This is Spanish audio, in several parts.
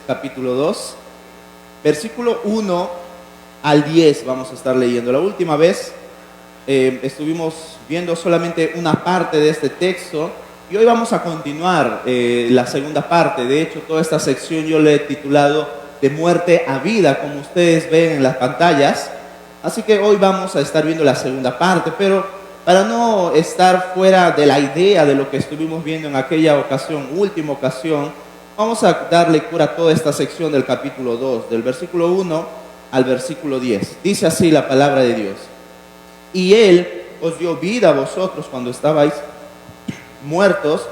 capítulo 2, versículo 1 al 10 vamos a estar leyendo. La última vez estuvimos viendo solamente una parte de este texto y hoy vamos a continuar la segunda parte. De hecho, toda esta sección yo le he titulado De muerte a vida, como ustedes ven en las pantallas. Así que hoy vamos a estar viendo la segunda parte, pero para no estar fuera de la idea de lo que estuvimos viendo en aquella ocasión, última ocasión, vamos a dar lectura a toda esta sección del capítulo 2, del versículo 1 al versículo 10. Dice así la palabra de Dios: y Él os dio vida a vosotros cuando estabais muertos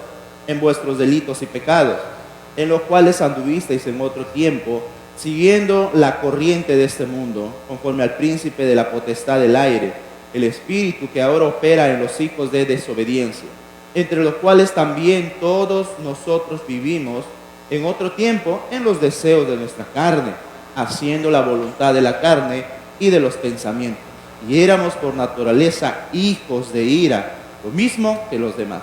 en vuestros delitos y pecados, en los cuales anduvisteis en otro tiempo, siguiendo la corriente de este mundo, conforme al príncipe de la potestad del aire, el espíritu que ahora opera en los hijos de desobediencia, entre los cuales también todos nosotros vivimos en otro tiempo en los deseos de nuestra carne, haciendo la voluntad de la carne y de los pensamientos. Y éramos por naturaleza hijos de ira, lo mismo que los demás.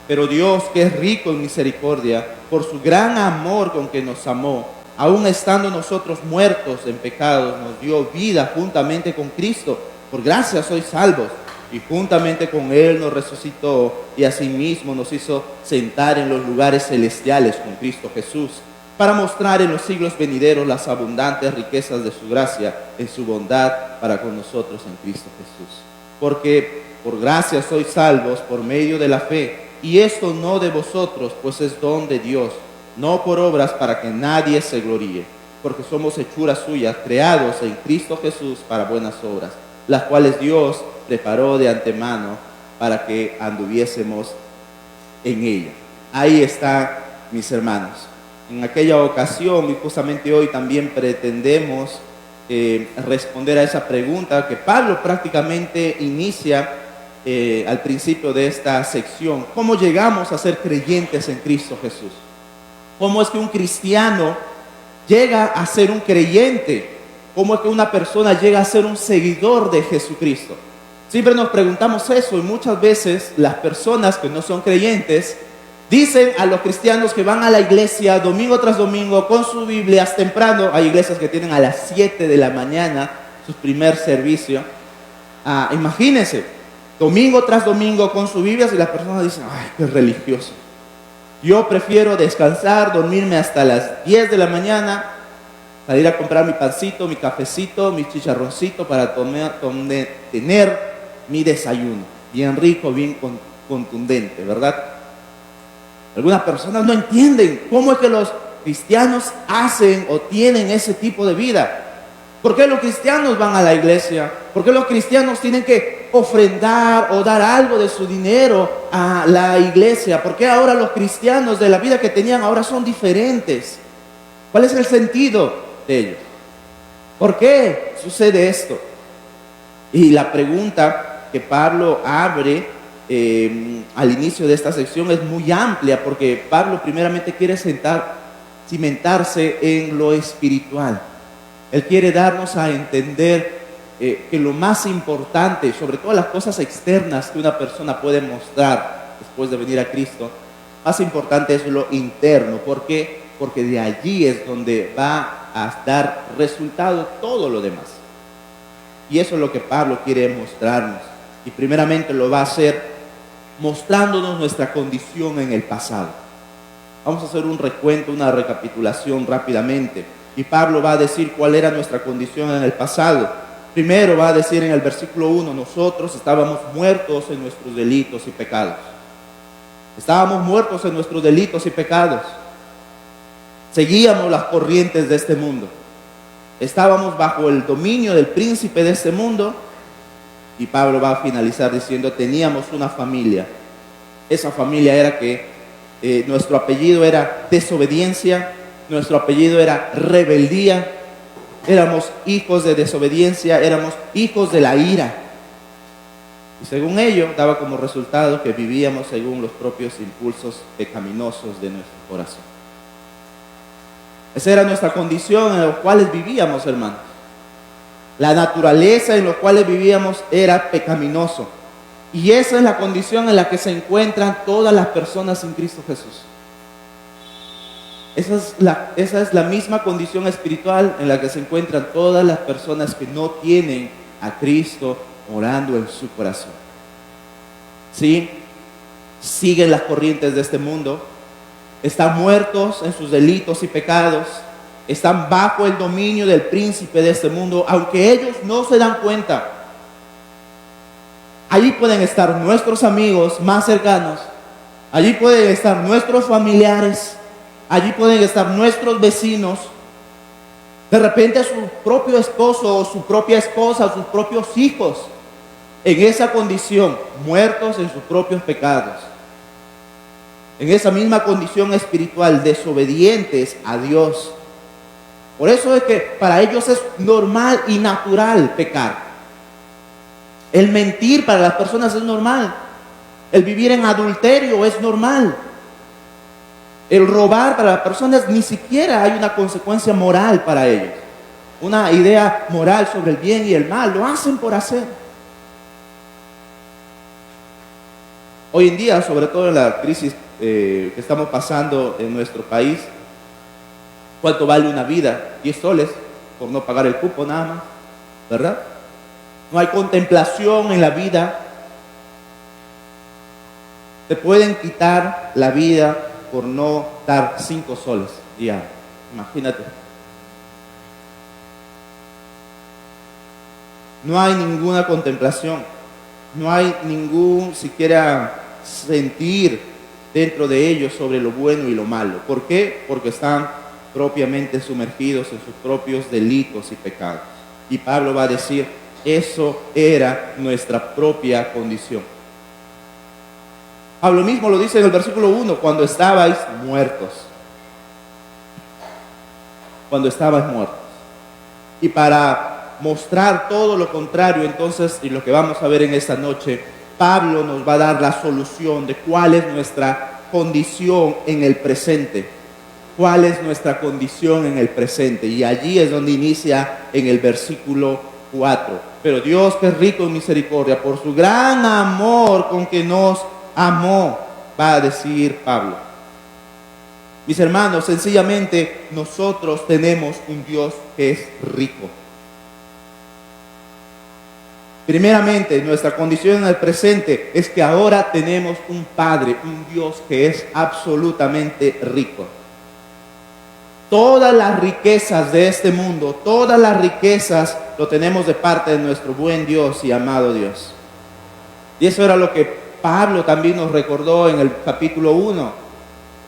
Pero Dios, que es rico en misericordia, por su gran amor con que nos amó, aun estando nosotros muertos en pecados, nos dio vida juntamente con Cristo. Por gracia sois salvos, y juntamente con Él nos resucitó, y asimismo nos hizo sentar en los lugares celestiales con Cristo Jesús, para mostrar en los siglos venideros las abundantes riquezas de su gracia, en su bondad para con nosotros en Cristo Jesús. Porque por gracia sois salvos por medio de la fe, y esto no de vosotros, pues es don de Dios, no por obras para que nadie se gloríe, porque somos hechuras suyas, creados en Cristo Jesús para buenas obras, las cuales Dios preparó de antemano para que anduviésemos en ella. Ahí está, mis hermanos. En aquella ocasión y justamente hoy también pretendemos responder a esa pregunta que Pablo prácticamente inicia al principio de esta sección. ¿Cómo llegamos a ser creyentes en Cristo Jesús? ¿Cómo es que un cristiano llega a ser un creyente? ¿Cómo es que una persona llega a ser un seguidor de Jesucristo? Siempre nos preguntamos eso, y muchas veces las personas que no son creyentes dicen a los cristianos que van a la iglesia domingo tras domingo con sus Biblias temprano. Hay iglesias que tienen a las 7 de la mañana su primer servicio. Imagínense, domingo tras domingo con sus Biblias, y las personas dicen: ay, qué religioso. Yo prefiero descansar, dormirme hasta las 10 de la mañana, salir a comprar mi pancito, mi cafecito, mi chicharroncito para tener mi desayuno. Bien rico, bien contundente, ¿verdad? Algunas personas no entienden cómo es que los cristianos hacen o tienen ese tipo de vida. ¿Por qué los cristianos van a la iglesia? ¿Por qué los cristianos tienen que ofrendar o dar algo de su dinero a la iglesia? ¿Por qué ahora los cristianos de la vida que tenían ahora son diferentes? ¿Cuál es el sentido de ello? ¿Por qué sucede esto? Y la pregunta que Pablo abre al inicio de esta sección es muy amplia, porque Pablo primeramente quiere cimentarse en lo espiritual. Él quiere darnos a entender que lo más importante, sobre todas las cosas externas que una persona puede mostrar después de venir a Cristo, más importante es lo interno. ¿Por qué? Porque de allí es donde va a dar resultado todo lo demás. Y eso es lo que Pablo quiere mostrarnos. Y primeramente lo va a hacer mostrándonos nuestra condición en el pasado. Vamos a hacer un recuento, una recapitulación rápidamente. Y Pablo va a decir cuál era nuestra condición en el pasado. Primero va a decir en el versículo 1, nosotros estábamos muertos en nuestros delitos y pecados. Estábamos muertos en nuestros delitos y pecados. Seguíamos las corrientes de este mundo. Estábamos bajo el dominio del príncipe de este mundo. Y Pablo va a finalizar diciendo: teníamos una familia. Esa familia era que nuestro apellido era desobediencia, nuestro apellido era rebeldía. Éramos hijos de desobediencia, éramos hijos de la ira. Y según ello, daba como resultado que vivíamos según los propios impulsos pecaminosos de nuestro corazón. Esa era nuestra condición en la cual vivíamos, hermanos. La naturaleza en la cual vivíamos era pecaminoso. Y esa es la condición en la que se encuentran todas las personas sin Cristo Jesús. Esa es la misma condición espiritual en la que se encuentran todas las personas que no tienen a Cristo morando en su corazón. ¿Sí? Siguen las corrientes de este mundo, están muertos en sus delitos y pecados, están bajo el dominio del príncipe de este mundo, aunque ellos no se dan cuenta. Allí pueden estar nuestros amigos más cercanos, allí pueden estar nuestros familiares, allí pueden estar nuestros vecinos, de repente su propio esposo o su propia esposa, sus propios hijos, en esa condición, muertos en sus propios pecados, en esa misma condición espiritual, desobedientes a Dios. Por eso es que para ellos es normal y natural pecar. El mentir para las personas es normal. El vivir en adulterio es normal. El robar para las personas ni siquiera hay una consecuencia moral para ellos. Una idea moral sobre el bien y el mal. Lo hacen por hacer. Hoy en día, sobre todo en la crisis que estamos pasando en nuestro país, ¿cuánto vale una vida? 10 soles por no pagar el cupo nada más, ¿verdad? No hay contemplación en la vida. Te pueden quitar la vida por no dar 5 soles diarios. Imagínate. No hay ninguna contemplación. No hay ningún siquiera sentir dentro de ellos sobre lo bueno y lo malo. ¿Por qué? Porque están propiamente sumergidos en sus propios delitos y pecados. Y Pablo va a decir, eso era nuestra propia condición. Pablo mismo lo dice en el versículo 1, cuando estabais muertos. Cuando estabais muertos. Y para mostrar todo lo contrario, entonces, y lo que vamos a ver en esta noche, Pablo nos va a dar la solución de cuál es nuestra condición en el presente. ¿Cuál es nuestra condición en el presente? Y allí es donde inicia en el versículo 4. Pero Dios, que es rico en misericordia, por su gran amor con que nos amó, va a decir Pablo. Mis hermanos, sencillamente nosotros tenemos un Dios que es rico. Primeramente, nuestra condición en el presente es que ahora tenemos un Padre, un Dios que es absolutamente rico. Todas las riquezas de este mundo, todas las riquezas lo tenemos de parte de nuestro buen Dios y amado Dios. Y eso era lo que Pablo también nos recordó en el capítulo 1.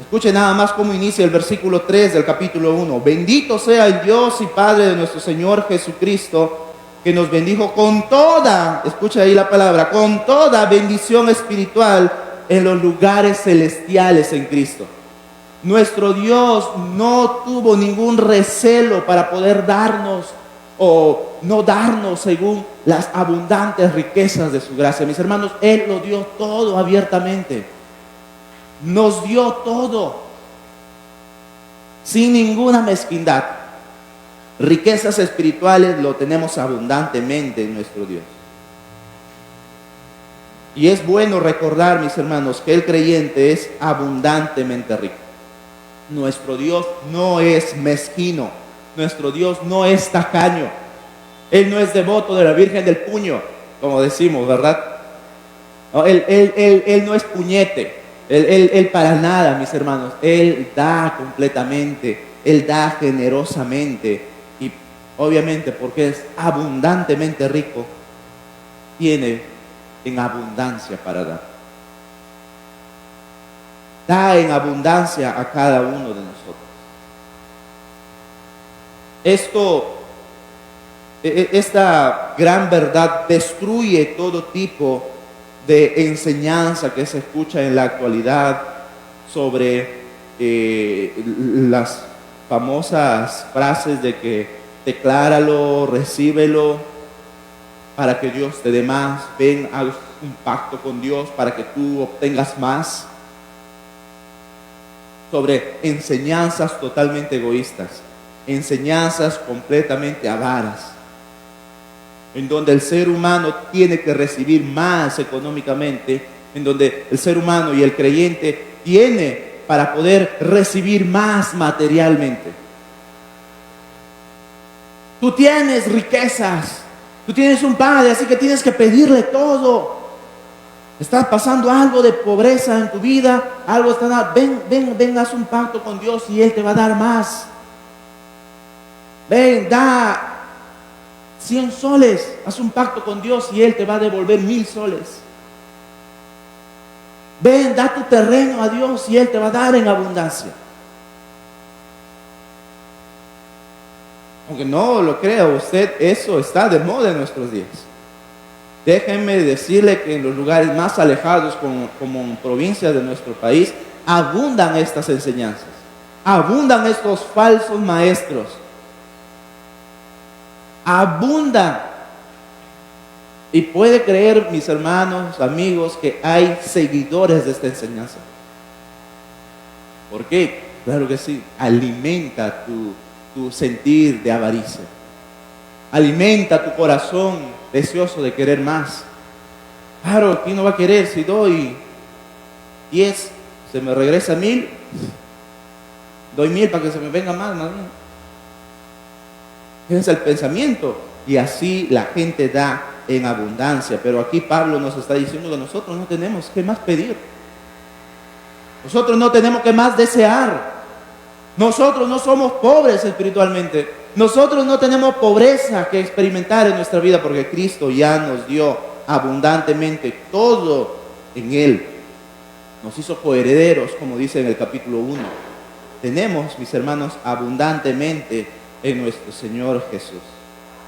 Escuchen nada más cómo inicia el versículo 3 del capítulo 1. Bendito sea el Dios y Padre de nuestro Señor Jesucristo, que nos bendijo con toda, escucha ahí la palabra, con toda bendición espiritual en los lugares celestiales en Cristo. Nuestro Dios no tuvo ningún recelo para poder darnos o no darnos según las abundantes riquezas de su gracia. Mis hermanos, Él lo dio todo abiertamente. Nos dio todo, sin ninguna mezquindad. Riquezas espirituales lo tenemos abundantemente en nuestro Dios. Y es bueno recordar, mis hermanos, que el creyente es abundantemente rico. Nuestro Dios no es mezquino. Nuestro Dios no es tacaño. Él no es devoto de la Virgen del Puño, como decimos, ¿verdad? No, él no es puñete. Él para nada, mis hermanos. Él da completamente. Él da generosamente. Y obviamente porque es abundantemente rico, tiene en abundancia para dar. Da en abundancia a cada uno de nosotros. Esta gran verdad destruye todo tipo de enseñanza que se escucha en la actualidad sobre las famosas frases de que decláralo, recíbelo, para que Dios te dé más, ven, haz un pacto con Dios para que tú obtengas más. Sobre enseñanzas totalmente egoístas, enseñanzas completamente avaras, en donde el ser humano tiene que recibir más económicamente, en donde el ser humano y el creyente tiene para poder recibir más materialmente. Tú tienes riquezas, tú tienes un padre, así que tienes que pedirle todo. Estás pasando algo de pobreza en tu vida, algo está, ven, haz un pacto con Dios y Él te va a dar más. Ven, da 100 soles, haz un pacto con Dios y Él te va a devolver 1000 soles. Ven, da tu terreno a Dios y Él te va a dar en abundancia. Aunque no lo crea usted, eso está de moda en nuestros días. Déjenme decirle que en los lugares más alejados, como en provincias de nuestro país, abundan estas enseñanzas. Abundan estos falsos maestros. Abundan. Y puede creer, mis hermanos, amigos, que hay seguidores de esta enseñanza. ¿Por qué? Claro que sí. Alimenta tu sentir de avaricia. Alimenta tu corazón deseoso de querer más. Claro, ¿quién no va a querer? Si doy 10, se me regresa 1000. Doy 1000 para que se me venga más bien. Ese es el pensamiento. Y así la gente da en abundancia. Pero aquí Pablo nos está diciendo que nosotros no tenemos que más pedir. Nosotros no tenemos que más desear. Nosotros no somos pobres espiritualmente. Nosotros no tenemos pobreza que experimentar en nuestra vida porque Cristo ya nos dio abundantemente todo en Él. Nos hizo coherederos, como dice en el capítulo 1. Tenemos, mis hermanos, abundantemente en nuestro Señor Jesús.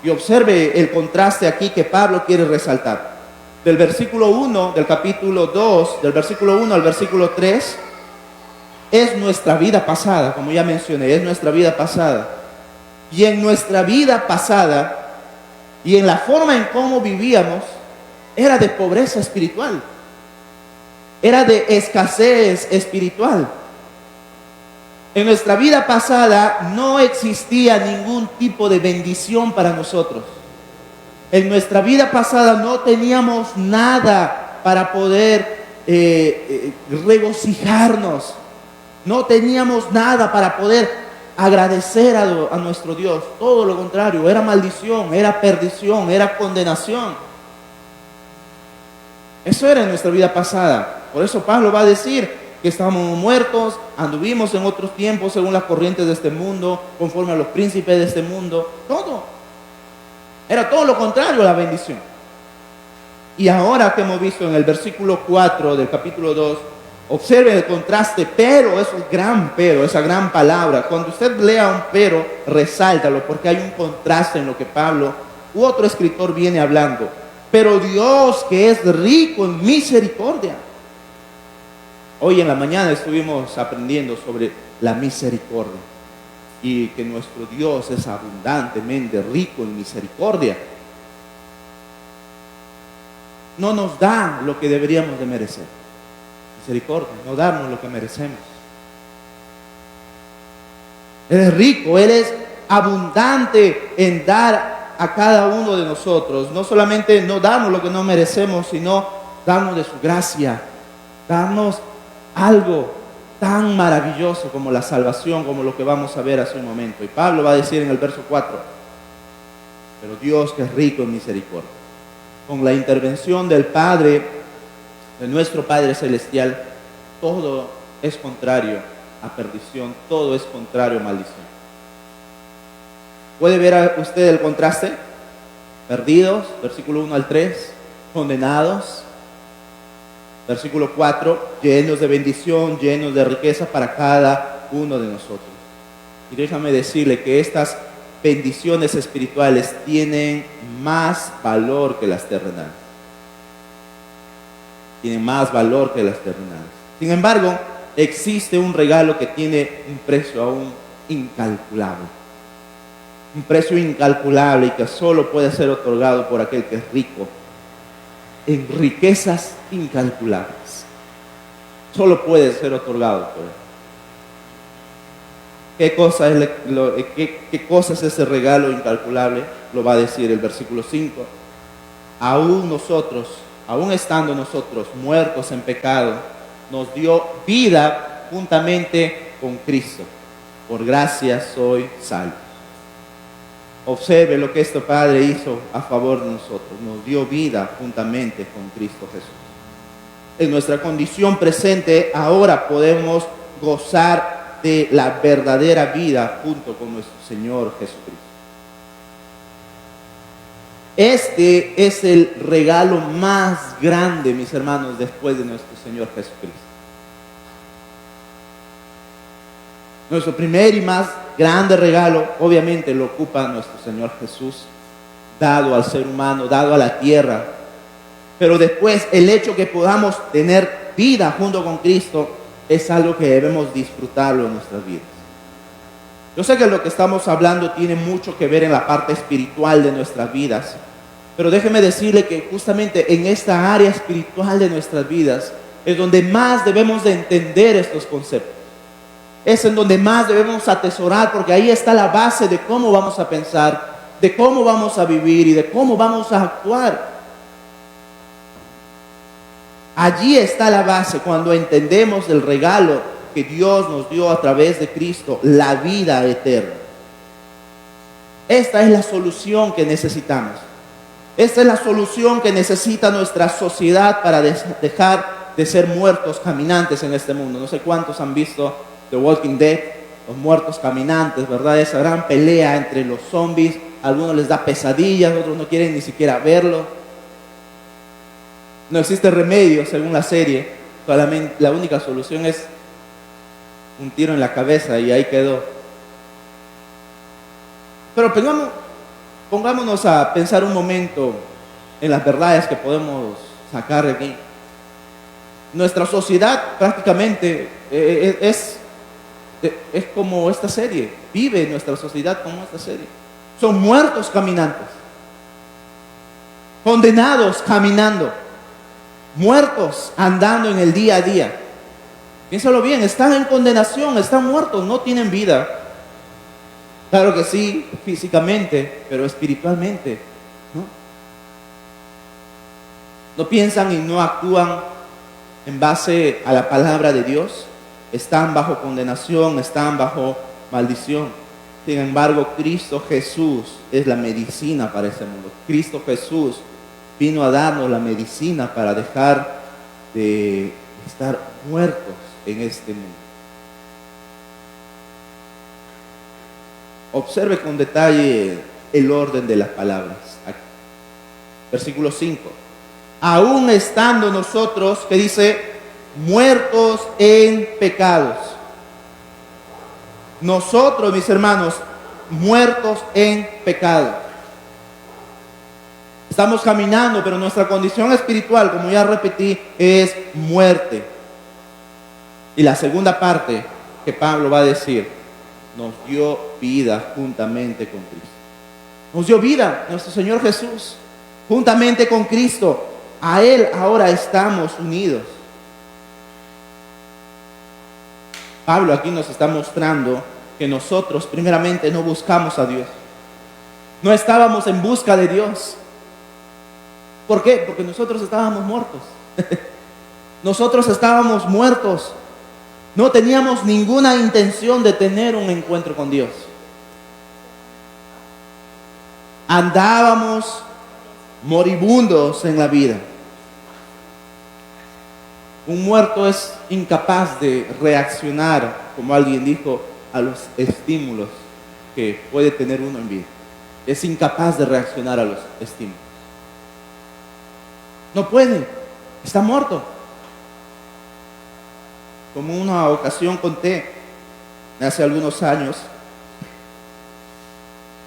Y observe el contraste aquí que Pablo quiere resaltar. Del versículo 1, del capítulo 2, del versículo 1 al versículo 3, es nuestra vida pasada, como ya mencioné, es nuestra vida pasada. Y en nuestra vida pasada, y en la forma en cómo vivíamos, era de pobreza espiritual. Era de escasez espiritual. En nuestra vida pasada no existía ningún tipo de bendición para nosotros. En nuestra vida pasada no teníamos nada para poder regocijarnos. No teníamos nada para poder agradecer a nuestro Dios. Todo lo contrario, era maldición, era perdición, era condenación. Eso era en nuestra vida pasada. Por eso Pablo va a decir que estábamos muertos, anduvimos en otros tiempos según las corrientes de este mundo, conforme a los príncipes de este mundo. Todo. Era todo lo contrario a la bendición. Y ahora que hemos visto en el versículo 4 del capítulo 2, observen el contraste, pero, es un gran pero, esa gran palabra. Cuando usted lea un pero, resáltalo, porque hay un contraste en lo que Pablo u otro escritor viene hablando. Pero Dios, que es rico en misericordia. Hoy en la mañana estuvimos aprendiendo sobre la misericordia y que nuestro Dios es abundantemente rico en misericordia. No nos da lo que deberíamos de merecer. Misericordia, no darnos lo que merecemos. Él es rico, Él es abundante en dar a cada uno de nosotros. No solamente no darnos lo que no merecemos, sino darnos de su gracia, darnos algo tan maravilloso como la salvación, como lo que vamos a ver hace un momento. Y Pablo va a decir en el verso 4, pero Dios que es rico en misericordia, con la intervención del Padre, de nuestro Padre Celestial, todo es contrario a perdición, todo es contrario a maldición. ¿Puede ver usted el contraste? Perdidos, versículo 1 al 3, condenados. Versículo 4, llenos de bendición, llenos de riqueza para cada uno de nosotros. Y déjame decirle que estas bendiciones espirituales tienen más valor que las terrenales. Tienen más valor que las terrenales. Sin embargo, existe un regalo que tiene un precio aún incalculable. Un precio incalculable y que solo puede ser otorgado por aquel que es rico en riquezas incalculables. Solo puede ser otorgado por Él. ¿Qué cosa es ese regalo incalculable? Lo va a decir el versículo 5. Aún nosotros, aún estando nosotros muertos en pecado, nos dio vida vida juntamente con Cristo. Por gracia soy salvo. Observe lo que este Padre hizo a favor de nosotros. Nos dio vida juntamente con Cristo Jesús. En nuestra condición presente, ahora podemos gozar de la verdadera vida junto con nuestro Señor Jesucristo. Este es el regalo más grande, mis hermanos, después de nuestro Señor Jesucristo. Nuestro primer y más grande regalo, obviamente, lo ocupa nuestro Señor Jesús, dado al ser humano, dado a la tierra. Pero después, el hecho que podamos tener vida junto con Cristo es algo que debemos disfrutarlo en nuestras vidas. Yo sé que lo que estamos hablando tiene mucho que ver en la parte espiritual de nuestras vidas, pero déjeme decirle que justamente en esta área espiritual de nuestras vidas es donde más debemos de entender estos conceptos. Es en donde más debemos atesorar, porque ahí está la base de cómo vamos a pensar, de cómo vamos a vivir y de cómo vamos a actuar. Allí está la base cuando entendemos el regalo que Dios nos dio a través de Cristo, la vida eterna. Esta es la solución que necesitamos. Esta es la solución que necesita nuestra sociedad para dejar de ser muertos caminantes en este mundo. No sé cuántos han visto The Walking Dead, los muertos caminantes, ¿verdad? Esa gran pelea entre los zombies. A algunos les da pesadillas, otros no quieren ni siquiera verlo. No existe remedio según la serie. Solamente la única solución es un tiro en la cabeza y ahí quedó. Pero pongámonos a pensar un momento en las verdades que podemos sacar de aquí. Nuestra sociedad prácticamente es como esta serie. Vive nuestra sociedad como esta serie. Son muertos caminantes, condenados caminando, muertos andando en el día a día. Piénsalo bien, están en condenación, están muertos, no tienen vida. Claro que sí, físicamente, pero espiritualmente, ¿no? No piensan y no actúan en base a la palabra de Dios. Están bajo condenación, están bajo maldición. Sin embargo, Cristo Jesús es la medicina para ese mundo. Cristo Jesús vino a darnos la medicina para dejar de estar muertos en este mundo. Observe con detalle el orden de las palabras. Aquí. Versículo 5. Aún estando nosotros, que dice, muertos en pecados. Nosotros, mis hermanos, muertos en pecado. Estamos caminando, pero nuestra condición espiritual, como ya repetí, es muerte. Y la segunda parte que Pablo va a decir, nos dio vida juntamente con Cristo. Nos dio vida nuestro Señor Jesús, juntamente con Cristo. A Él ahora estamos unidos. Pablo aquí nos está mostrando que nosotros primeramente no buscamos a Dios. No estábamos en busca de Dios. ¿Por qué? Porque nosotros estábamos muertos. Nosotros estábamos muertos. No teníamos ninguna intención de tener un encuentro con Dios. Andábamos moribundos en la vida. Un muerto es incapaz de reaccionar, como alguien dijo, a los estímulos que puede tener uno en vida. Es incapaz de reaccionar a los estímulos. No puede, está muerto. Como una ocasión conté, hace algunos años,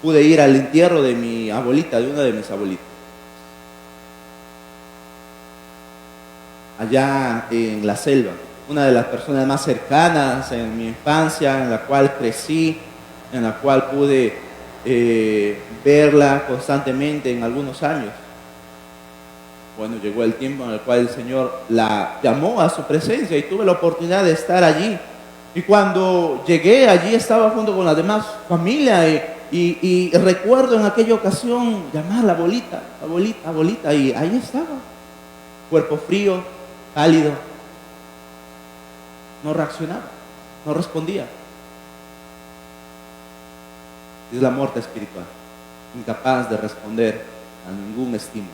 pude ir al entierro de mi abuelita, de una de mis abuelitas. Allá en la selva, una de las personas más cercanas en mi infancia, en la cual crecí, en la cual pude verla constantemente en algunos años. Bueno, llegó el tiempo en el cual el Señor la llamó a su presencia y tuve la oportunidad de estar allí. Y cuando llegué allí estaba junto con la demás familia y recuerdo en aquella ocasión llamarla abuelita, abuelita, abuelita, y ahí estaba, cuerpo frío, pálido. no reaccionaba, no respondía. Es la muerte espiritual, incapaz de responder a ningún estímulo.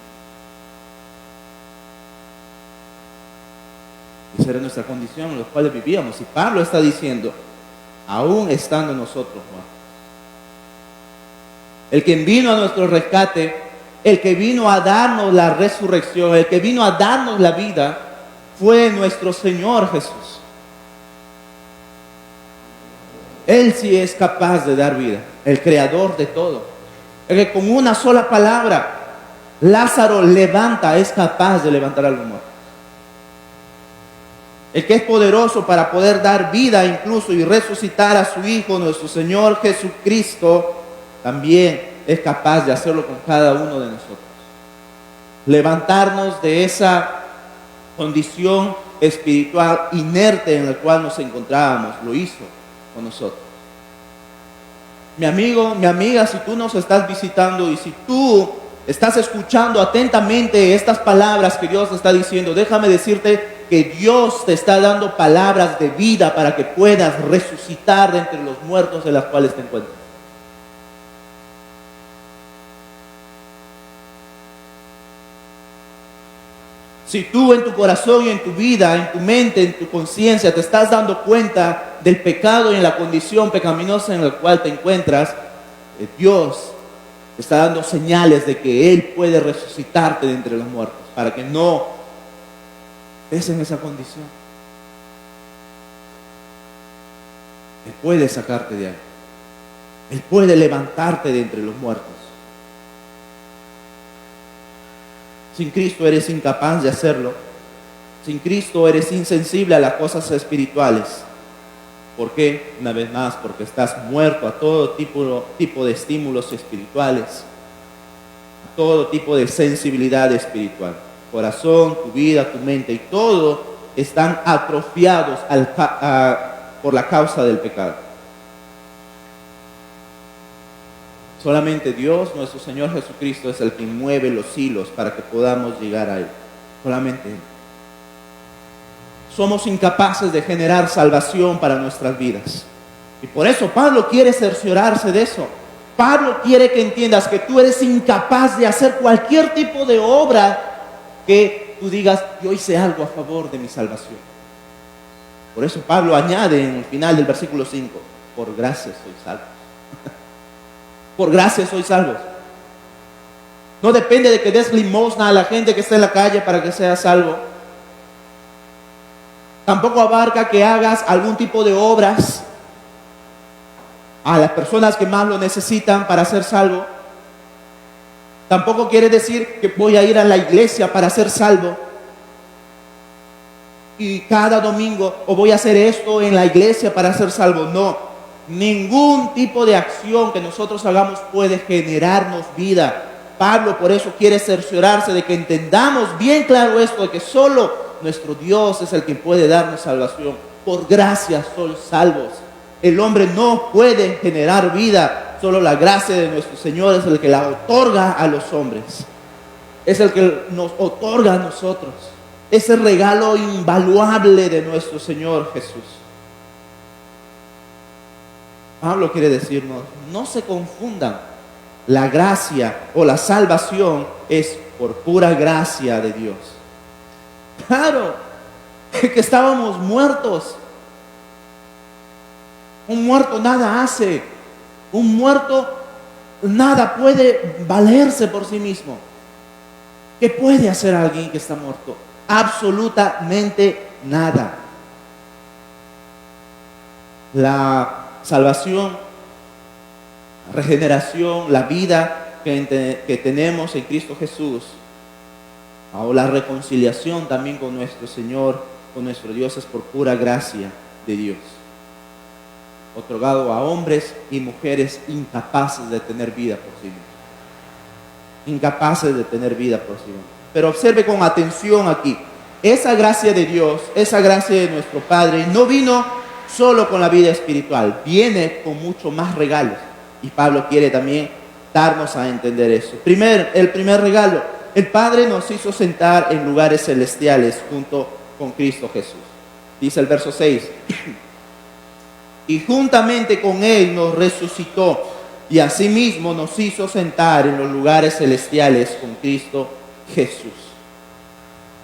Esa era nuestra condición en la cual vivíamos. Y Pablo está diciendo, aún estando nosotros muertos, el que vino a nuestro rescate, el que vino a darnos la resurrección, el que vino a darnos la vida, fue nuestro Señor Jesús. Él sí es capaz de dar vida, el creador de todo. El que con una sola palabra, Lázaro levanta, es capaz de levantar a los muertos. El que es poderoso para poder dar vida incluso y resucitar a su Hijo, nuestro Señor Jesucristo, también es capaz de hacerlo con cada uno de nosotros. Levantarnos de esa condición espiritual inerte en la cual nos encontrábamos, lo hizo con nosotros. Mi amigo, mi amiga, si tú nos estás visitando y si tú estás escuchando atentamente estas palabras que Dios está diciendo, déjame decirte que Dios te está dando palabras de vida para que puedas resucitar de entre los muertos de las cuales te encuentras. Si tú en tu corazón y en tu vida, en tu mente, en tu conciencia te estás dando cuenta del pecado y en la condición pecaminosa en la cual te encuentras, Dios te está dando señales de que Él puede resucitarte de entre los muertos para que no estés en esa condición. Él puede sacarte de ahí. Él puede levantarte de entre los muertos. Sin Cristo eres incapaz de hacerlo. Sin Cristo eres insensible a las cosas espirituales. ¿Por qué? Una vez más, porque estás muerto a todo tipo de estímulos espirituales, a todo tipo de sensibilidad espiritual. Tu corazón, tu vida, tu mente y todo están atrofiados por la causa del pecado. Solamente Dios, nuestro Señor Jesucristo, es el que mueve los hilos para que podamos llegar a Él. Solamente Él. Somos incapaces de generar salvación para nuestras vidas. Y por eso Pablo quiere cerciorarse de eso. Pablo quiere que entiendas que tú eres incapaz de hacer cualquier tipo de obra que tú digas, yo hice algo a favor de mi salvación. Por eso Pablo añade en el final del versículo 5, por gracia soy salvo. Por gracia soy salvo. No depende de que des limosna a la gente que está en la calle para que seas salvo. Tampoco abarca que hagas algún tipo de obras a las personas que más lo necesitan para ser salvo. Tampoco quiere decir que voy a ir a la iglesia para ser salvo. Y cada domingo, o voy a hacer esto en la iglesia para ser salvo. No, ningún tipo de acción que nosotros hagamos puede generarnos vida. Pablo por eso quiere cerciorarse de que entendamos bien claro esto, de que solo nuestro Dios es el que puede darnos salvación. Por gracia sois salvos. El hombre no puede generar vida. Solo la gracia de nuestro Señor es el que la otorga a los hombres. Es el que nos otorga a nosotros. Ese regalo invaluable de nuestro Señor Jesús. Pablo quiere decirnos, no se confundan. La gracia o la salvación es por pura gracia de Dios. Claro, que estábamos muertos. Un muerto nada hace. Un muerto nada puede valerse por sí mismo. ¿Qué puede hacer alguien que está muerto? Absolutamente nada. La salvación, la regeneración, la vida que tenemos en Cristo Jesús, o la reconciliación también con nuestro Señor, con nuestro Dios, es por pura gracia de Dios, otorgado a hombres y mujeres incapaces de tener vida por sí mismos. Incapaces de tener vida por sí mismos. Pero observe con atención aquí, esa gracia de Dios, esa gracia de nuestro Padre, no vino solo con la vida espiritual, viene con mucho más regalos. Y Pablo quiere también darnos a entender eso. El primer regalo, el Padre nos hizo sentar en lugares celestiales junto con Cristo Jesús. Dice el verso 6. Y juntamente con Él nos resucitó y asimismo nos hizo sentar en los lugares celestiales con Cristo Jesús.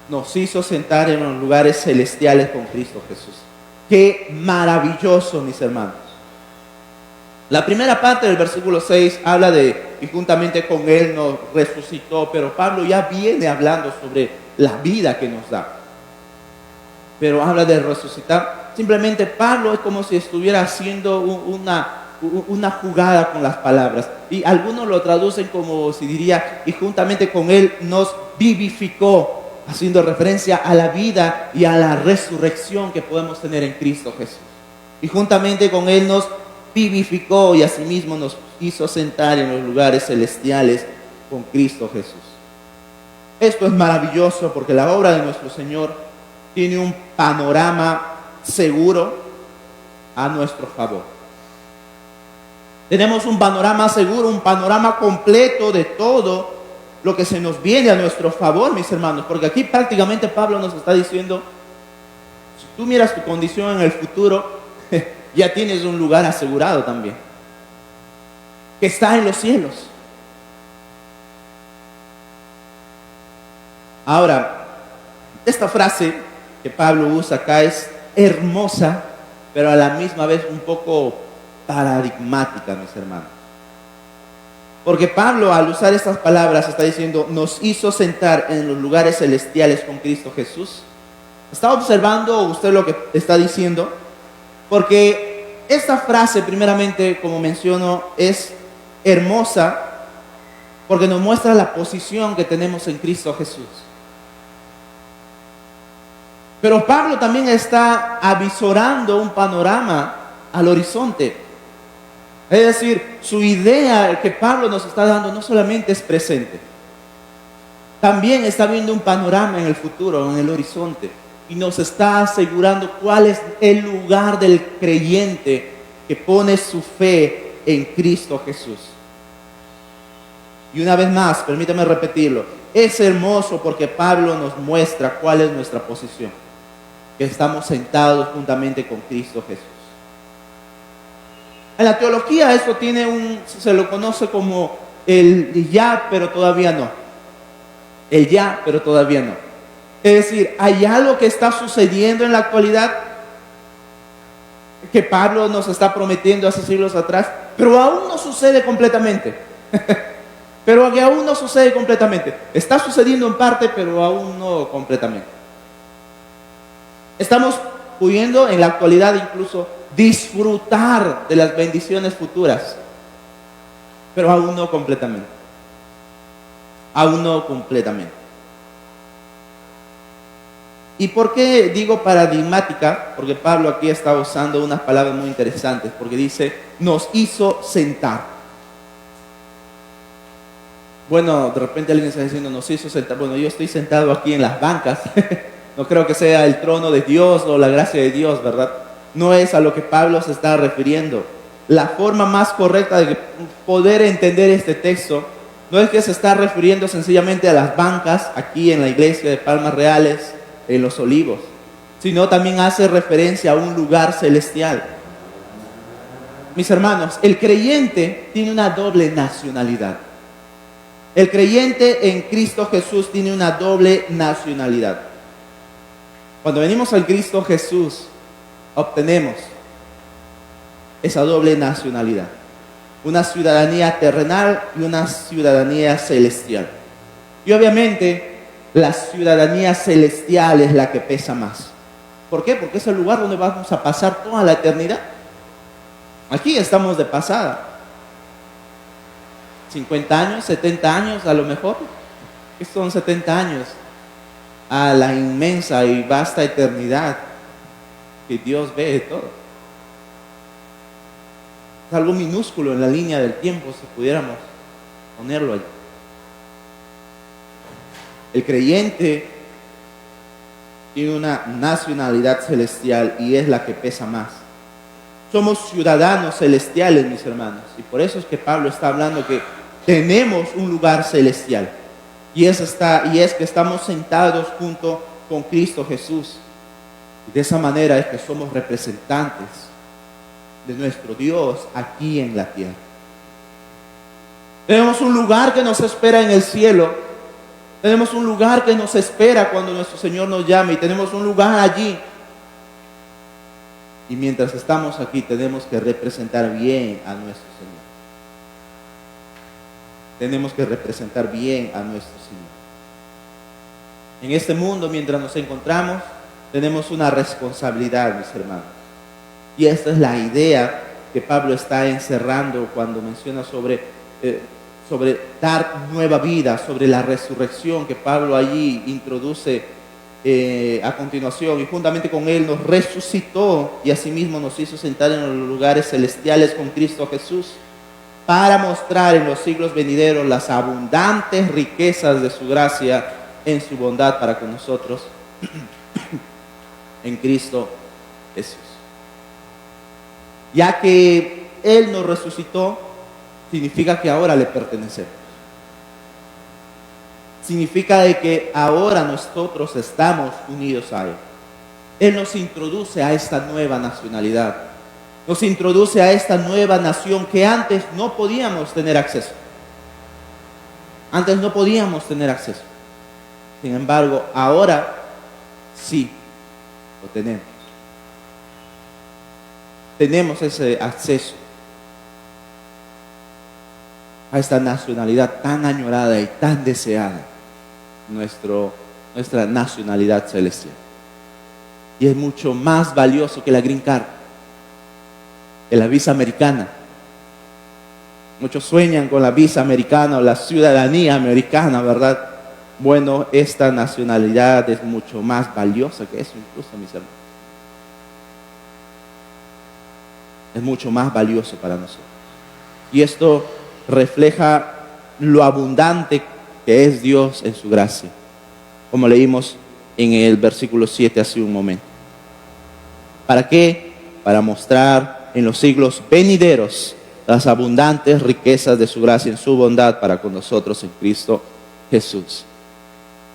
Nos hizo sentar en los lugares celestiales con Cristo Jesús. Qué maravilloso, mis hermanos. La primera parte del versículo 6 habla de, y juntamente con Él nos resucitó, pero Pablo ya viene hablando sobre la vida que nos da. Pero habla de resucitar. Simplemente Pablo es como si estuviera haciendo una jugada con las palabras. Y algunos lo traducen como si diría, y juntamente con Él nos vivificó, haciendo referencia a la vida y a la resurrección que podemos tener en Cristo Jesús. Y juntamente con Él nos vivificó y asimismo nos hizo sentar en los lugares celestiales con Cristo Jesús. Esto es maravilloso porque la obra de nuestro Señor tiene un panorama seguro a nuestro favor. Tenemos un panorama seguro, un panorama completo de todo lo que se nos viene a nuestro favor, mis hermanos, porque aquí prácticamente Pablo nos está diciendo, si tú miras tu condición en el futuro, ya tienes un lugar asegurado también, que está en los cielos. Ahora, esta frase que Pablo usa acá es hermosa, pero a la misma vez un poco paradigmática, mis hermanos. Porque Pablo, al usar estas palabras, está diciendo, nos hizo sentar en los lugares celestiales con Cristo Jesús. ¿Está observando usted lo que está diciendo? Porque esta frase, primeramente, como menciono, es hermosa porque nos muestra la posición que tenemos en Cristo Jesús. Pero Pablo también está avisorando un panorama al horizonte. Es decir, su idea que Pablo nos está dando no solamente es presente, también está viendo un panorama en el futuro, en el horizonte, y nos está asegurando cuál es el lugar del creyente que pone su fe en Cristo Jesús. Y una vez más, permítame repetirlo, es hermoso porque Pablo nos muestra cuál es nuestra posición, que estamos sentados juntamente con Cristo Jesús. En la teología esto se lo conoce como el ya, pero todavía no. El ya, pero todavía no. Es decir, hay algo que está sucediendo en la actualidad que Pablo nos está prometiendo hace siglos atrás, pero aún no sucede completamente. Pero que aún no sucede completamente. Está sucediendo en parte, pero aún no completamente. Estamos pudiendo en la actualidad incluso disfrutar de las bendiciones futuras, pero aún no completamente. Aún no completamente. ¿Y por qué digo paradigmática? Porque Pablo aquí está usando unas palabras muy interesantes, porque dice, nos hizo sentar. Bueno, de repente alguien está diciendo, nos hizo sentar. Bueno, yo estoy sentado aquí en las bancas. No creo que sea el trono de Dios o la gracia de Dios, ¿verdad? No es a lo que Pablo se está refiriendo. La forma más correcta de poder entender este texto no es que se está refiriendo sencillamente a las bancas aquí en la iglesia de Palmas Reales, en Los Olivos, sino también hace referencia a un lugar celestial. Mis hermanos, el creyente tiene una doble nacionalidad. El creyente en Cristo Jesús tiene una doble nacionalidad. Cuando venimos al Cristo Jesús, obtenemos esa doble nacionalidad. Una ciudadanía terrenal y una ciudadanía celestial. Y obviamente, la ciudadanía celestial es la que pesa más. ¿Por qué? Porque es el lugar donde vamos a pasar toda la eternidad. Aquí estamos de pasada. 50 años, 70 años a lo mejor. ¿Qué son 70 años? A la inmensa y vasta eternidad que Dios ve de todo. Es algo minúsculo en la línea del tiempo si pudiéramos ponerlo allí. El creyente tiene una nacionalidad celestial y es la que pesa más. Somos ciudadanos celestiales, mis hermanos, y por eso es que Pablo está hablando que tenemos un lugar celestial. Y es que estamos sentados junto con Cristo Jesús. Y de esa manera es que somos representantes de nuestro Dios aquí en la tierra. Tenemos un lugar que nos espera en el cielo. Tenemos un lugar que nos espera cuando nuestro Señor nos llame. Y tenemos un lugar allí. Y mientras estamos aquí tenemos que representar bien a nuestro Señor. Tenemos que representar bien a nuestro Señor. En este mundo, mientras nos encontramos, tenemos una responsabilidad, mis hermanos. Y esta es la idea que Pablo está encerrando cuando menciona sobre dar nueva vida, sobre la resurrección que Pablo allí introduce a continuación. Y juntamente con él nos resucitó y asimismo nos hizo sentar en los lugares celestiales con Cristo Jesús, para mostrar en los siglos venideros las abundantes riquezas de su gracia en su bondad para con nosotros en Cristo Jesús. Ya que Él nos resucitó, significa que ahora le pertenecemos. Significa de que ahora nosotros estamos unidos a Él. Él nos introduce a esta nueva nacionalidad. Nos introduce a esta nueva nación que antes no podíamos tener acceso. Antes no podíamos tener acceso. Sin embargo, ahora sí lo tenemos. Tenemos ese acceso a esta nacionalidad tan añorada y tan deseada, nuestra nacionalidad celestial. Y es mucho más valioso que la green card, que la visa americana. Muchos sueñan con la visa americana o la ciudadanía americana, ¿verdad? Bueno, esta nacionalidad es mucho más valiosa que eso, incluso, mis hermanos. Es mucho más valioso para nosotros. Y esto refleja lo abundante que es Dios en su gracia, como leímos en el versículo 7 hace un momento. ¿Para qué? Para mostrar en los siglos venideros las abundantes riquezas de su gracia en su bondad para con nosotros en Cristo Jesús.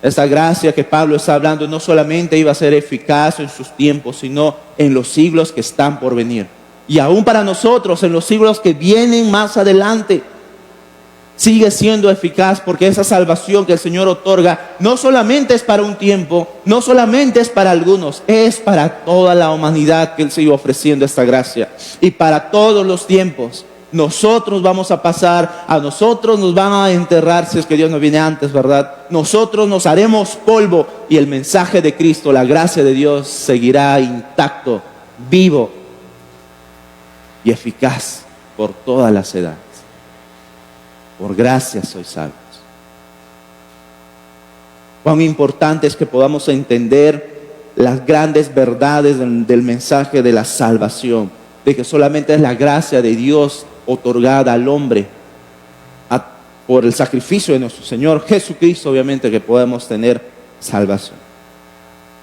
Esta gracia que Pablo está hablando no solamente iba a ser eficaz en sus tiempos, sino en los siglos que están por venir. Y aún para nosotros, en los siglos que vienen más adelante, sigue siendo eficaz, porque esa salvación que el Señor otorga no solamente es para un tiempo, no solamente es para algunos, es para toda la humanidad que Él sigue ofreciendo esta gracia. Y para todos los tiempos, nosotros vamos a pasar, a nosotros nos van a enterrar si es que Dios no viene antes, ¿verdad? Nosotros nos haremos polvo y el mensaje de Cristo, la gracia de Dios, seguirá intacto, vivo y eficaz por todas las edades. Por gracia sois salvos. Cuán importante es que podamos entender las grandes verdades del mensaje de la salvación, de que solamente es la gracia de Dios otorgada al hombre por el sacrificio de nuestro Señor Jesucristo, obviamente, que podemos tener salvación.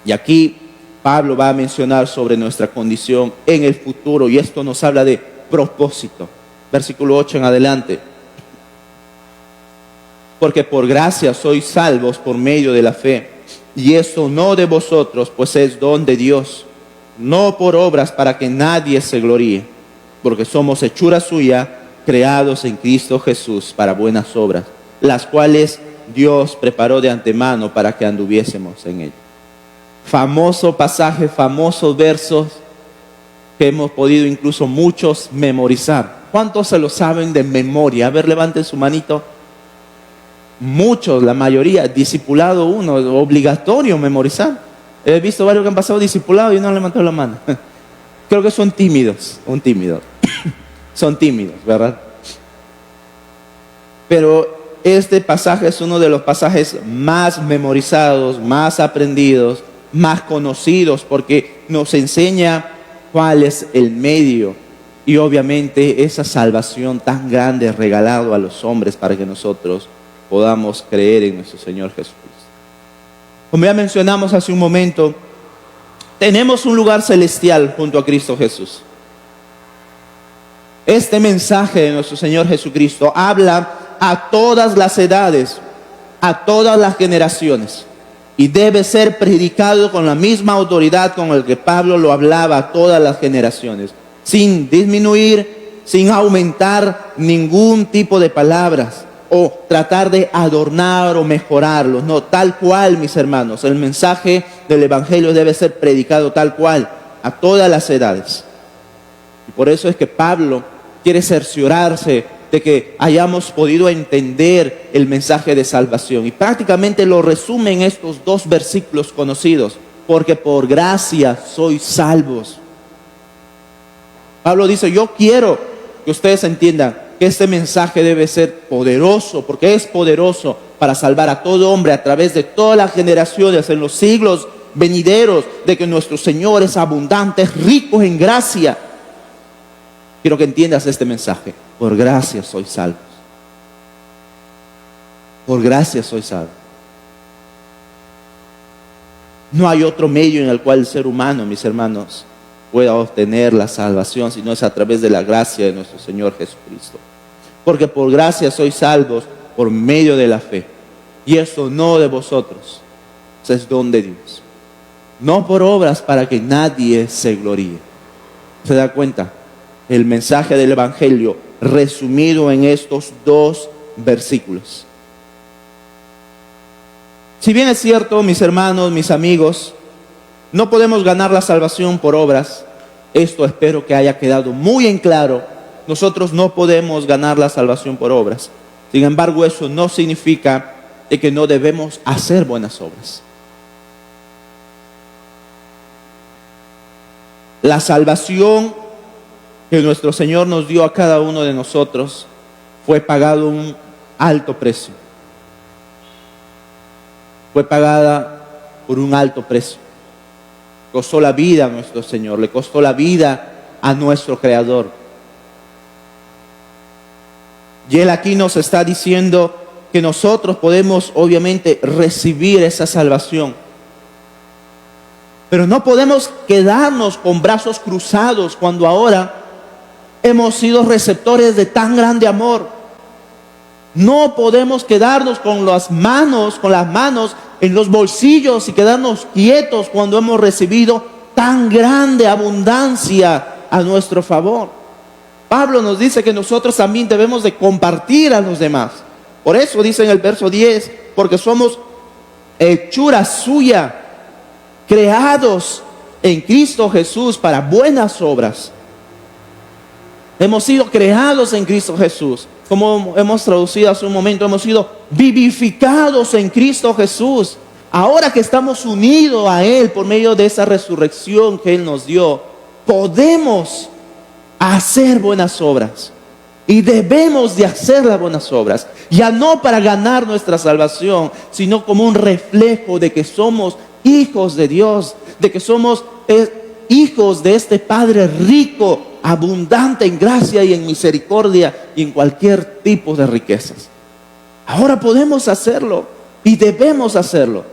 Y aquí Pablo va a mencionar sobre nuestra condición en el futuro, y esto nos habla de propósito. Versículo 8 en adelante. Porque por gracia sois salvos por medio de la fe, y esto no de vosotros, pues es don de Dios, no por obras para que nadie se gloríe, porque somos hechura suya, creados en Cristo Jesús para buenas obras, las cuales Dios preparó de antemano para que anduviésemos en ellas. Famoso pasaje, famosos versos que hemos podido incluso muchos memorizar. ¿Cuántos se lo saben de memoria? A ver, levanten su manito. Muchos, la mayoría. Discipulado 1, obligatorio memorizar. He visto varios que han pasado discipulado y no han levantado la mano. Creo que son tímidos, son tímidos, ¿verdad? Pero este pasaje es uno de los pasajes más memorizados, más aprendidos, más conocidos, porque nos enseña cuál es el medio y obviamente esa salvación tan grande regalado a los hombres para que nosotros podamos creer en nuestro Señor Jesucristo. Como ya mencionamos hace un momento, tenemos un lugar celestial junto a Cristo Jesús. Este mensaje de nuestro Señor Jesucristo habla a todas las edades, a todas las generaciones. y debe ser predicado con la misma autoridad con la que Pablo lo hablaba a todas las generaciones, sin disminuir, sin aumentar ningún tipo de palabras o tratar de adornar o mejorarlo. No, tal cual, mis hermanos, el mensaje del Evangelio debe ser predicado tal cual a todas las edades. Y por eso es que Pablo quiere cerciorarse de que hayamos podido entender el mensaje de salvación. Y prácticamente lo resume en estos dos versículos conocidos: porque por gracia sois salvos. Pablo dice: yo quiero que ustedes entiendan que este mensaje debe ser poderoso, porque es poderoso para salvar a todo hombre a través de todas las generaciones en los siglos venideros, de que nuestro Señor es abundante, es rico en gracia. Quiero que entiendas este mensaje: por gracia sois salvos. Por gracia sois salvos. No hay otro medio en el cual el ser humano, mis hermanos, pueda obtener la salvación, sino es a través de la gracia de nuestro Señor Jesucristo. Porque por gracia sois salvos por medio de la fe. Y esto no de vosotros, es don de Dios. No por obras, para que nadie se gloríe. ¿Se da cuenta? El mensaje del Evangelio resumido en estos dos versículos. Si bien es cierto, mis hermanos, mis amigos, no podemos ganar la salvación por obras. Esto espero que haya quedado muy en claro. Nosotros no podemos ganar la salvación por obras. Sin embargo, eso no significa de que no debemos hacer buenas obras. La salvación que nuestro Señor nos dio a cada uno de nosotros fue pagado un alto precio. Fue pagada por un alto precio. Costó la vida a nuestro Señor, le costó la vida a nuestro Creador. Y Él aquí nos está diciendo que nosotros podemos obviamente recibir esa salvación, pero no podemos quedarnos con brazos cruzados cuando ahora hemos sido receptores de tan grande amor. No podemos quedarnos con las manos en los bolsillos y quedarnos quietos cuando hemos recibido tan grande abundancia a nuestro favor. Pablo nos dice que nosotros también debemos de compartir a los demás. Por eso dice en el verso 10, porque somos hechura suya, creados en Cristo Jesús para buenas obras. Hemos sido creados en Cristo Jesús. Como hemos traducido hace un momento, hemos sido vivificados en Cristo Jesús. Ahora que estamos unidos a Él por medio de esa resurrección que Él nos dio, podemos hacer buenas obras. Y debemos de hacer las buenas obras. Ya no para ganar nuestra salvación, sino como un reflejo de que somos hijos de Dios, de que somos hijos de este Padre rico, abundante en gracia y en misericordia y en cualquier tipo de riquezas. Ahora podemos hacerlo y debemos hacerlo.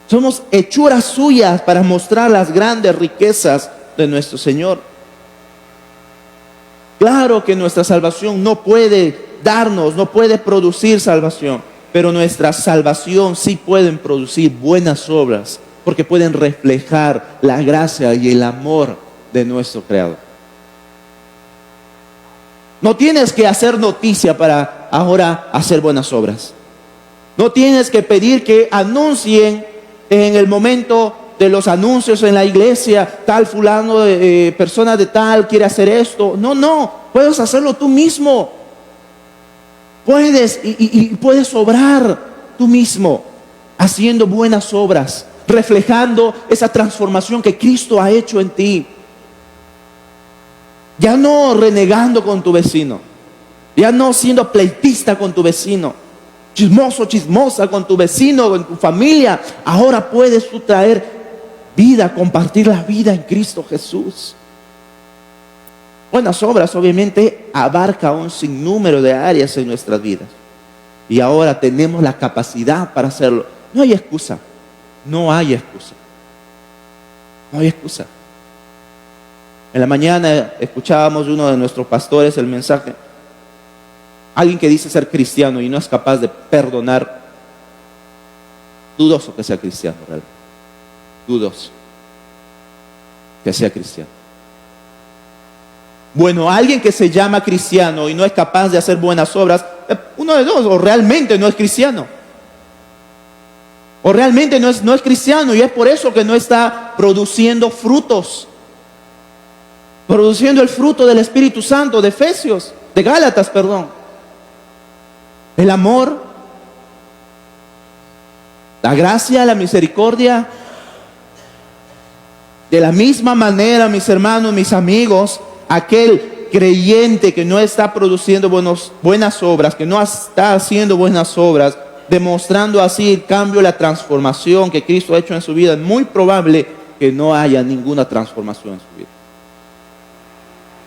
Somos hechuras suyas para mostrar las grandes riquezas de nuestro Señor. Claro que nuestra salvación no puede darnos, no puede producir salvación, pero nuestra salvación sí pueden producir buenas obras, porque pueden reflejar la gracia y el amor de nuestro Creador. No tienes que hacer noticia para ahora hacer buenas obras. No tienes que pedir que anuncien en el momento de los anuncios en la iglesia, tal fulano, persona de tal quiere hacer esto. No, puedes hacerlo tú mismo. Puedes y puedes obrar tú mismo, haciendo buenas obras, reflejando esa transformación que Cristo ha hecho en ti. Ya no renegando con tu vecino, ya no siendo pleitista con tu vecino, chismoso, chismosa con tu vecino, con tu familia. Ahora puedes tú traer vida, compartir la vida en Cristo Jesús. Buenas obras obviamente abarca un sinnúmero de áreas en nuestras vidas. Y ahora tenemos la capacidad para hacerlo. No hay excusa. No hay excusa. No hay excusa. En la mañana escuchábamos de uno de nuestros pastores el mensaje. Alguien que dice ser cristiano y no es capaz de perdonar Dudoso que sea cristiano realmente. Dudoso que sea cristiano. Bueno, alguien que se llama cristiano y no es capaz de hacer buenas obras, uno de dos, o realmente no es cristiano. O realmente no es cristiano y es por eso que no está produciendo frutos. Produciendo el fruto del Espíritu Santo, de Efesios, de Gálatas, perdón. El amor, la gracia, la misericordia. De la misma manera, mis hermanos, mis amigos, aquel creyente que no está produciendo buenas obras, que no está haciendo buenas obras, demostrando así el cambio, la transformación que Cristo ha hecho en su vida, es muy probable que no haya ninguna transformación en su vida.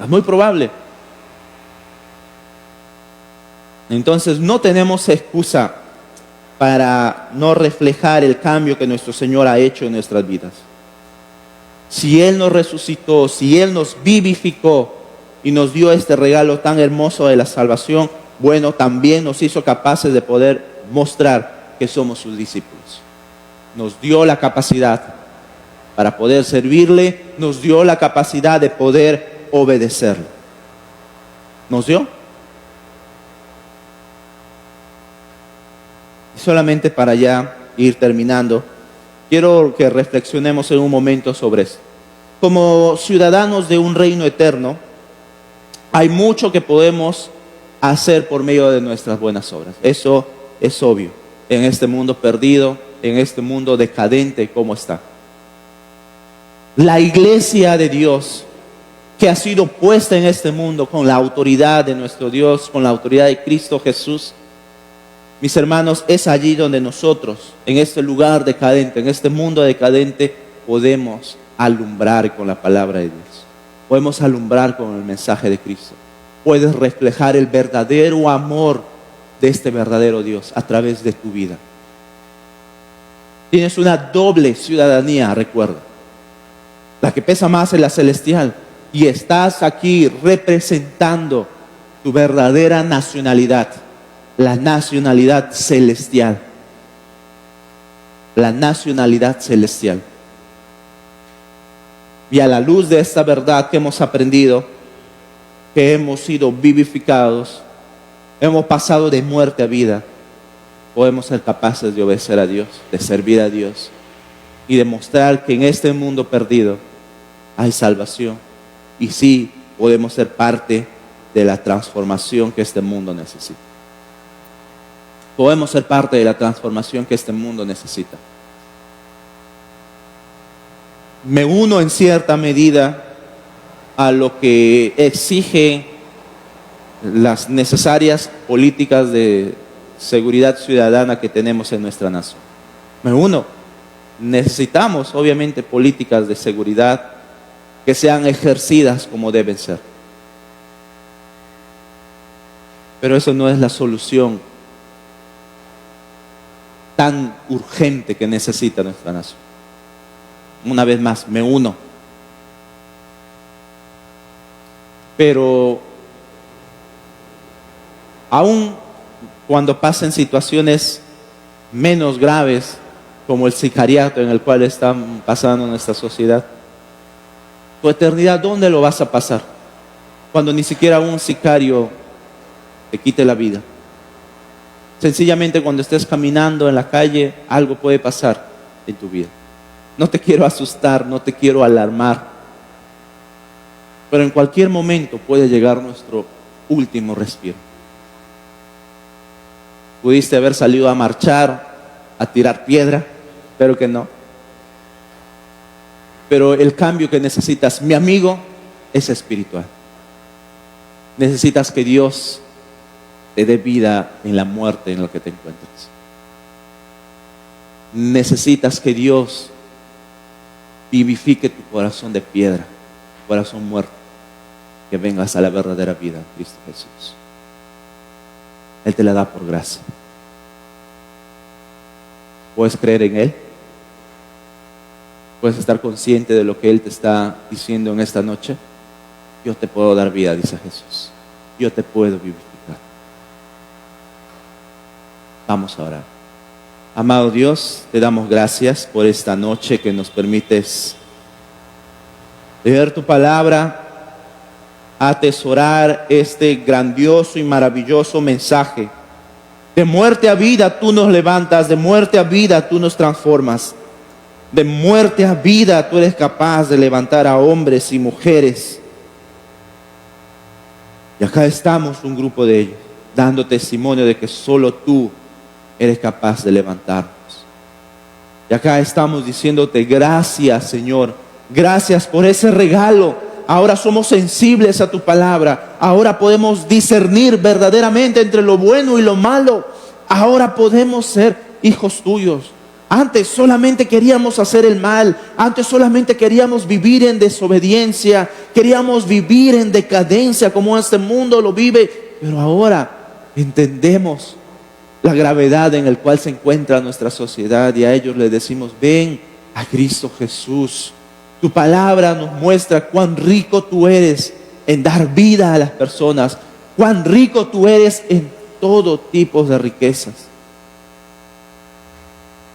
Es muy probable. Entonces no tenemos excusa para no reflejar el cambio que nuestro Señor ha hecho en nuestras vidas. Si Él nos resucitó, si Él nos vivificó y nos dio este regalo tan hermoso de la salvación, bueno, también nos hizo capaces de poder mostrar que somos sus discípulos. Nos dio la capacidad para poder servirle, nos dio la capacidad de poder obedecerle. ¿Nos dio? Y solamente para ya ir terminando, quiero que reflexionemos en un momento sobre esto. Como ciudadanos de un reino eterno, hay mucho que podemos hacer por medio de nuestras buenas obras. Eso es obvio. En este mundo perdido, en este mundo decadente, ¿cómo está? La iglesia de Dios, que ha sido puesta en este mundo con la autoridad de nuestro Dios, con la autoridad de Cristo Jesús, mis hermanos, es allí donde nosotros, en este lugar decadente, en este mundo decadente, podemos alumbrar con la palabra de Dios. Podemos alumbrar con el mensaje de Cristo. Puedes reflejar el verdadero amor de este verdadero Dios a través de tu vida. Tienes una doble ciudadanía, recuerda. La que pesa más es la celestial. Y estás aquí representando tu verdadera nacionalidad. La nacionalidad celestial. La nacionalidad celestial. Y a la luz de esta verdad que hemos aprendido, que hemos sido vivificados, hemos pasado de muerte a vida, podemos ser capaces de obedecer a Dios, de servir a Dios y demostrar que en este mundo perdido hay salvación. Y sí, podemos ser parte de la transformación que este mundo necesita. Podemos ser parte de la transformación que este mundo necesita. Me uno en cierta medida a lo que exigen las necesarias políticas de seguridad ciudadana que tenemos en nuestra nación. Me uno. Necesitamos, obviamente, políticas de seguridad que sean ejercidas como deben ser. Pero eso no es la solución tan urgente que necesita nuestra nación. Una vez más, me uno. Pero aún cuando pasen situaciones menos graves, como el sicariato en el cual están pasando nuestra sociedad, tu eternidad, ¿dónde lo vas a pasar? Cuando ni siquiera un sicario te quite la vida. Sencillamente cuando estés caminando en la calle, algo puede pasar en tu vida. No te quiero asustar, no te quiero alarmar, pero en cualquier momento puede llegar nuestro último respiro. Pudiste haber salido a marchar, a tirar piedra, pero que no. Pero el cambio que necesitas, mi amigo, es espiritual. Necesitas que Dios te dé vida en la muerte en la que te encuentres. Necesitas que Dios vivifique tu corazón de piedra, tu corazón muerto, que vengas a la verdadera vida en Cristo Jesús. Él te la da por gracia. ¿Puedes creer en Él? ¿Puedes estar consciente de lo que Él te está diciendo en esta noche? Yo te puedo dar vida, dice Jesús. Yo te puedo vivificar. Vamos a orar. Amado Dios, te damos gracias por esta noche que nos permites leer tu palabra, atesorar este grandioso y maravilloso mensaje. De muerte a vida tú nos levantas, de muerte a vida tú nos transformas. De muerte a vida tú eres capaz de levantar a hombres y mujeres. Y acá estamos un grupo de ellos, dando testimonio de que solo tú eres capaz de levantarnos. Y acá estamos diciéndote gracias, Señor. Gracias por ese regalo. Ahora somos sensibles a tu palabra. Ahora podemos discernir verdaderamente entre lo bueno y lo malo. Ahora podemos ser hijos tuyos. Antes solamente queríamos hacer el mal. Antes solamente queríamos vivir en desobediencia. Queríamos vivir en decadencia como este mundo lo vive. Pero ahora entendemos la gravedad en el cual se encuentra nuestra sociedad, y a ellos les decimos: ven a Cristo Jesús. Tu palabra nos muestra cuán rico tú eres en dar vida a las personas, cuán rico tú eres en todo tipo de riquezas.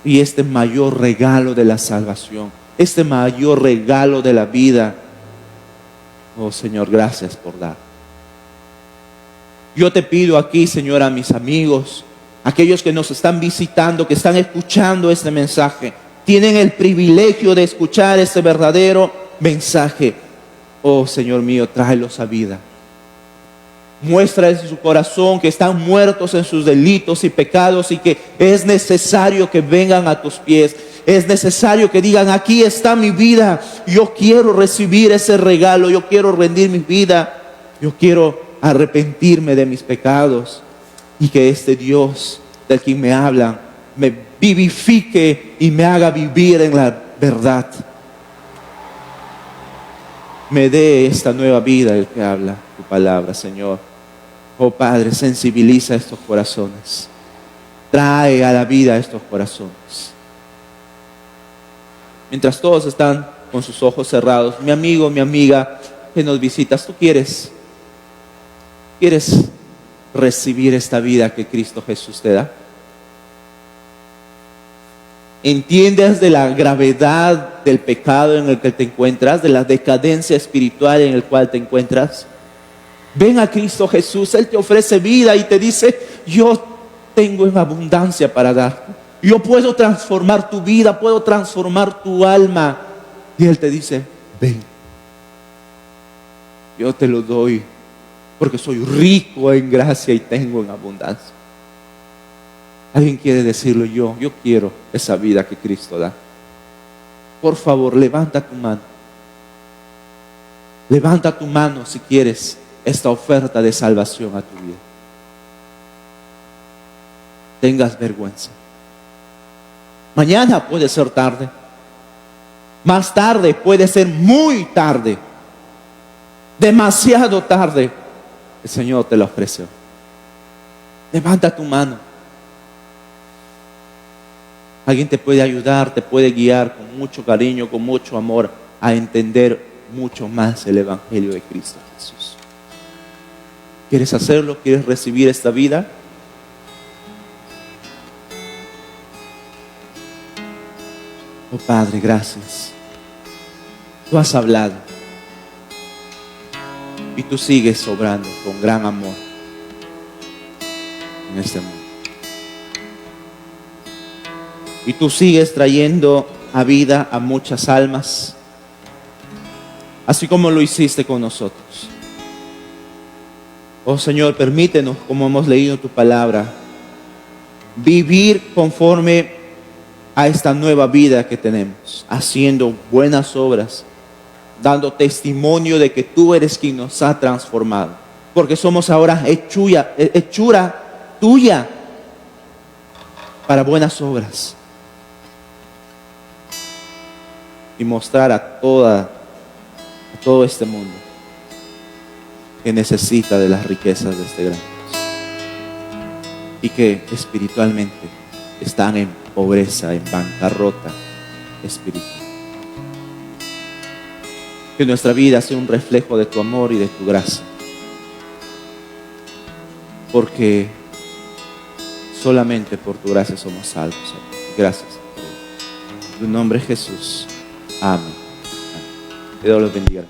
Y este mayor regalo de la salvación, este mayor regalo de la vida, oh Señor, gracias por dar. Yo te pido aquí, Señor, a mis amigos, aquellos que nos están visitando, que están escuchando este mensaje, tienen el privilegio de escuchar este verdadero mensaje. Oh Señor mío, tráelos a vida. Muestra en su corazón que están muertos en sus delitos y pecados, y que es necesario que vengan a tus pies. Es necesario que digan: aquí está mi vida, yo quiero recibir ese regalo, yo quiero rendir mi vida, yo quiero arrepentirme de mis pecados, y que este Dios del quien me hablan me vivifique y me haga vivir en la verdad. Me dé esta nueva vida el que habla tu palabra, Señor. Oh Padre, sensibiliza estos corazones. Trae a la vida estos corazones. Mientras todos están con sus ojos cerrados, mi amigo, mi amiga que nos visitas, ¿tú quieres recibir esta vida que Cristo Jesús te da? ¿Entiendes de la gravedad del pecado en el que te encuentras, de la decadencia espiritual en el cual te encuentras? Ven a Cristo Jesús. Él te ofrece vida y te dice: yo tengo en abundancia para dar. Yo puedo transformar tu vida, puedo transformar tu alma. Y Él te dice: ven, yo te lo doy, porque soy rico en gracia y tengo en abundancia. ¿Alguien quiere decirlo? Yo quiero esa vida que Cristo da. Por favor, levanta tu mano. Levanta tu mano si quieres esta oferta de salvación a tu vida. Tengas vergüenza. Mañana puede ser tarde. Más tarde puede ser muy tarde. Demasiado tarde. El Señor te lo ofreció. Levanta tu mano. Alguien te puede ayudar, te puede guiar con mucho cariño, con mucho amor, a entender mucho más el Evangelio de Cristo Jesús. ¿Quieres hacerlo? ¿Quieres recibir esta vida? Oh Padre, gracias. Tú has hablado y tú sigues obrando con gran amor en este mundo. Y tú sigues trayendo a vida a muchas almas, así como lo hiciste con nosotros. Oh Señor, permítenos, como hemos leído tu palabra, vivir conforme a esta nueva vida que tenemos, haciendo buenas obras, dando testimonio de que tú eres quien nos ha transformado, porque somos ahora hechura tuya para buenas obras. Y mostrar a todo este mundo que necesita de las riquezas de este gran Dios, y que espiritualmente están en pobreza, en bancarrota espiritual. Que nuestra vida sea un reflejo de tu amor y de tu gracia, porque solamente por tu gracia somos salvos, Señor. Gracias. En tu nombre, Jesús. Amén. Que Dios los bendiga.